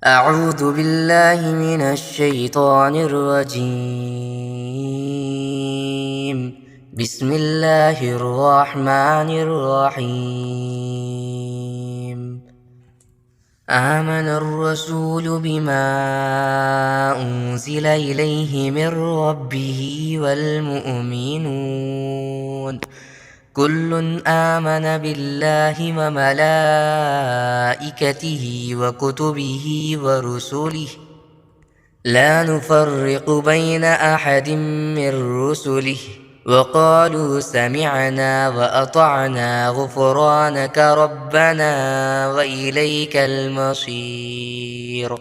أعوذ بالله من الشيطان الرجيم. بسم الله الرحمن الرحيم. آمن الرسول بما أنزل إليه من ربه والمؤمنون كل آمن بالله وملائكته وكتبه ورسله لا نفرق بين أحد من رسله وقالوا سمعنا وأطعنا غفرانك ربنا وإليك المصير.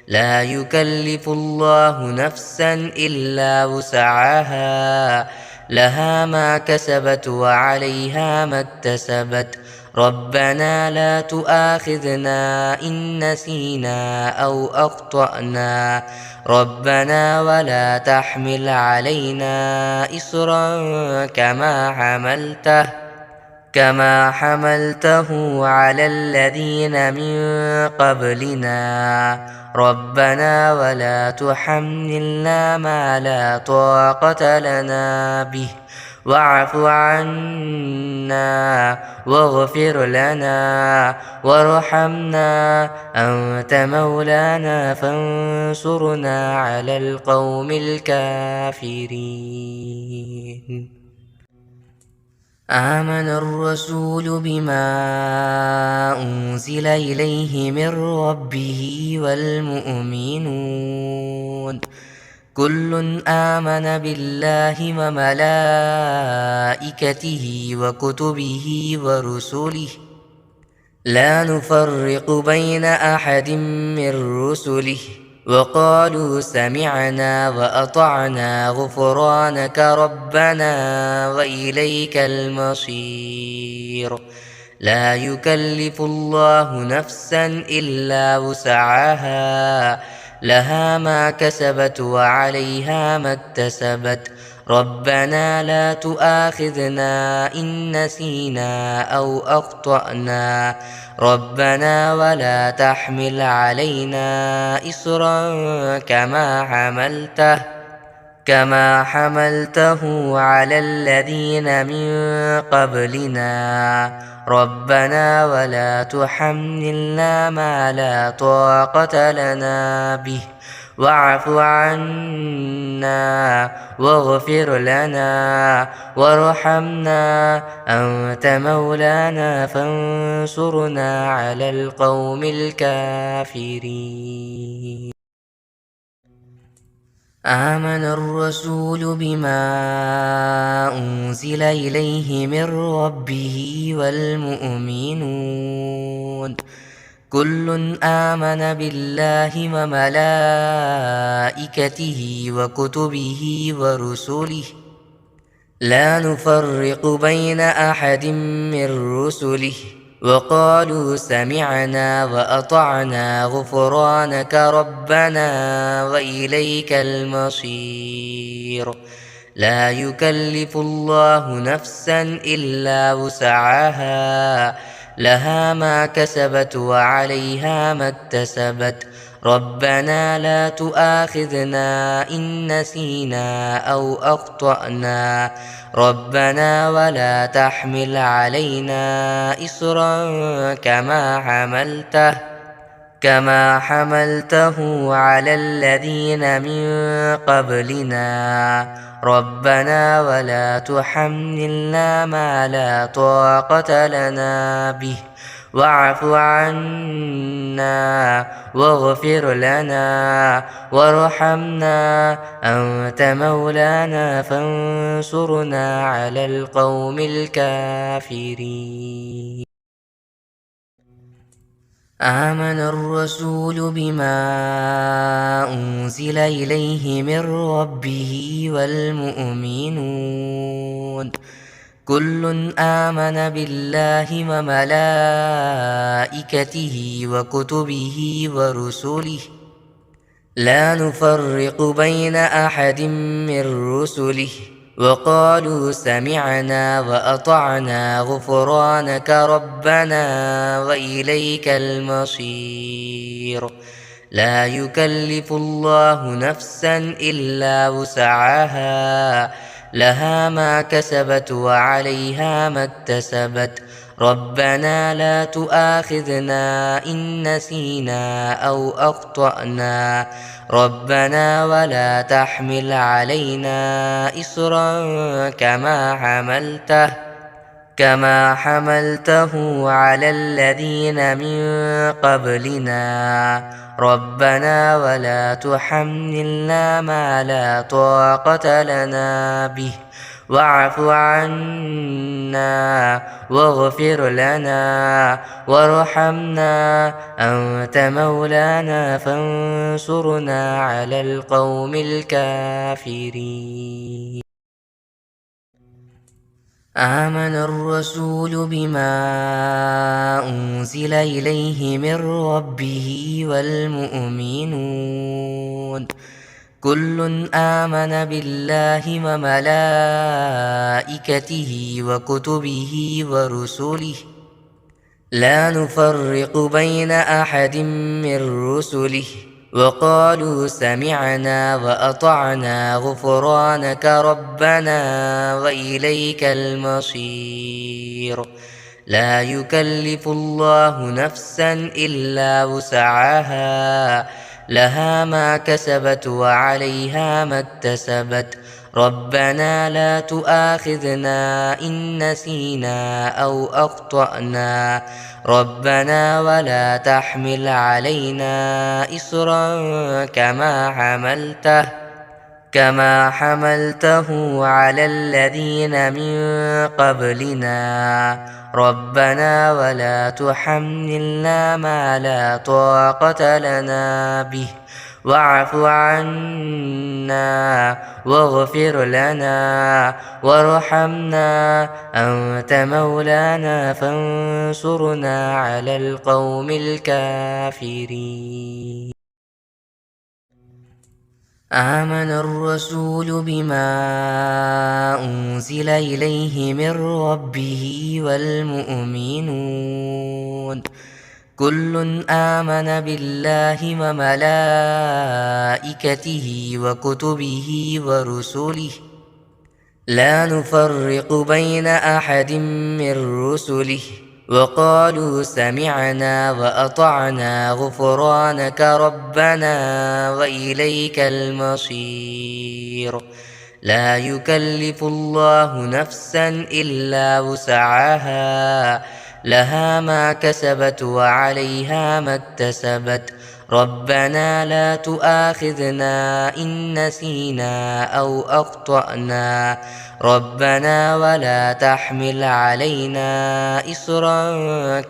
لا يكلف الله نفسا إلا وسعها لها ما كسبت وعليها ما اكتسبت. ربنا لا تؤاخذنا إن نسينا أو أخطأنا ربنا ولا تحمل علينا إصرا كما حملته على الذين من قبلنا ربنا ولا تحملنا ما لا طاقة لنا به واعف عنا واغفر لنا وارحمنا أنت مولانا فانصرنا على القوم الكافرين. آمن الرسول بما أنزل إليه من ربه والمؤمنون كل آمن بالله وملائكته وكتبه ورسله لا نفرق بين أحد من رسله وقالوا سمعنا وأطعنا غفرانك ربنا وإليك المصير. لا يكلف الله نفسا إلا وسعها لها ما كسبت وعليها ما اكتسبت. ربنا لا تؤاخذنا إن نسينا أو أخطأنا ربنا ولا تحمل علينا إصرا كما حملته على الذين من قبلنا ربنا ولا تحملنا ما لا طاقة لنا به واعف عنا واغفر لنا وارحمنا أنت مولانا فانصرنا على القوم الكافرين. آمن الرسول بما أنزل إليه من ربه والمؤمنون كل آمن بالله وملائكته وكتبه ورسله لا نفرق بين أحد من رسله وقالوا سمعنا وأطعنا غفرانك ربنا وإليك المصير. لا يكلف الله نفسا إلا وسعها لها ما كسبت وعليها ما اكتسبت. ربنا لا تؤاخذنا إن نسينا أو أخطأنا ربنا ولا تحمل علينا إصرا كما حملته على الذين من قبلنا ربنا ولا تحملنا ما لا طاقة لنا به واعف عنا واغفر لنا وارحمنا أنت مولانا فانصرنا على القوم الكافرين. آمن الرسول بما أنزل إليه من ربه والمؤمنون كل آمن بالله وملائكته وكتبه ورسله لا نفرق بين أحد من رسله وقالوا سمعنا وأطعنا غفرانك ربنا وإليك المصير. لا يكلف الله نفسا إلا وسعها لها ما كسبت وعليها ما اكتسبت ربنا لا تؤاخذنا إن نسينا أو أخطأنا ربنا ولا تحمل علينا إصرا كما حملته على الذين من قبلنا ربنا ولا تحملنا ما لا طاقة لنا به واعف عنا واغفر لنا وارحمنا أنت مولانا فانصرنا على القوم الكافرين. آمن الرسول بما أنزل إليه من ربه والمؤمنون كل آمن بالله وملائكته وكتبه ورسله لا نفرق بين أحد من رسله وقالوا سمعنا وأطعنا غفرانك ربنا وإليك المصير. لا يكلف الله نفسا إلا وسعها لها ما كسبت وعليها ما اكتسبت ربنا لا تؤاخذنا إن نسينا أو أخطأنا ربنا ولا تحمل علينا إصرا كما حملته على الذين من قبلنا ربنا ولا تحملنا ما لا طاقة لنا به واعف عنا واغفر لنا وارحمنا أنت مولانا فانصرنا على القوم الكافرين. آمن الرسول بما أنزل إليه من ربه والمؤمنون كل آمن بالله وملائكته وكتبه ورسله لا نفرق بين أحد من رسله وقالوا سمعنا وأطعنا غفرانك ربنا وإليك المصير. لا يكلف الله نفسا إلا وسعها لها ما كسبت وعليها ما اكتسبت ربنا لا تؤاخذنا إن نسينا أو أخطأنا ربنا ولا تحمل علينا إصرا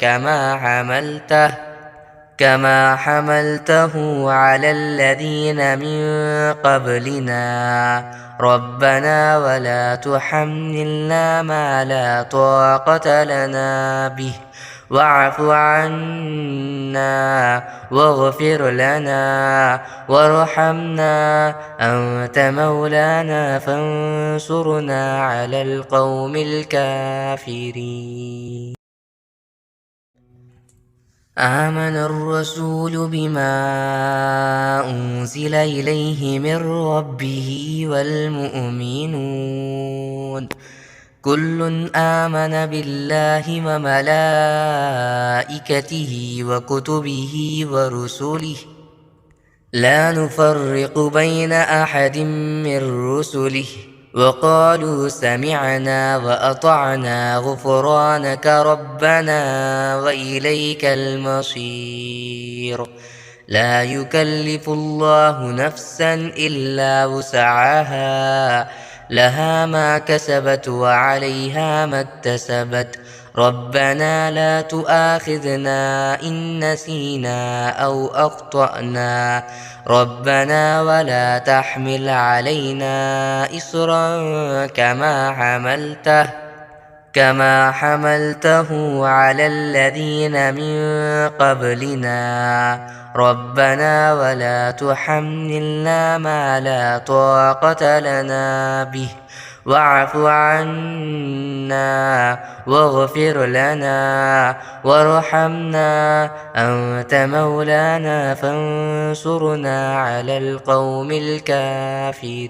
كما حملته على الذين من قبلنا ربنا ولا تحملنا ما لا طاقة لنا به واعف عنا واغفر لنا وارحمنا أنت مولانا فانصرنا على القوم الكافرين. آمن الرسول بما أنزل إليه من ربه والمؤمنون كل آمن بالله وملائكته وكتبه ورسله لا نفرق بين أحد من رسله وقالوا سمعنا وأطعنا غفرانك ربنا وإليك المصير. لا يكلف الله نفسا إلا وسعها لها ما كسبت وعليها ما اكتسبت ربنا لا تؤاخذنا إن نسينا أو أخطأنا ربنا ولا تحمل علينا إصرا كما حملته على الذين من قبلنا ربنا ولا تحملنا ما لا طاقة لنا به واعف عنا واغفر لنا وارحمنا أنت مولانا فانصرنا على القوم الكافرين.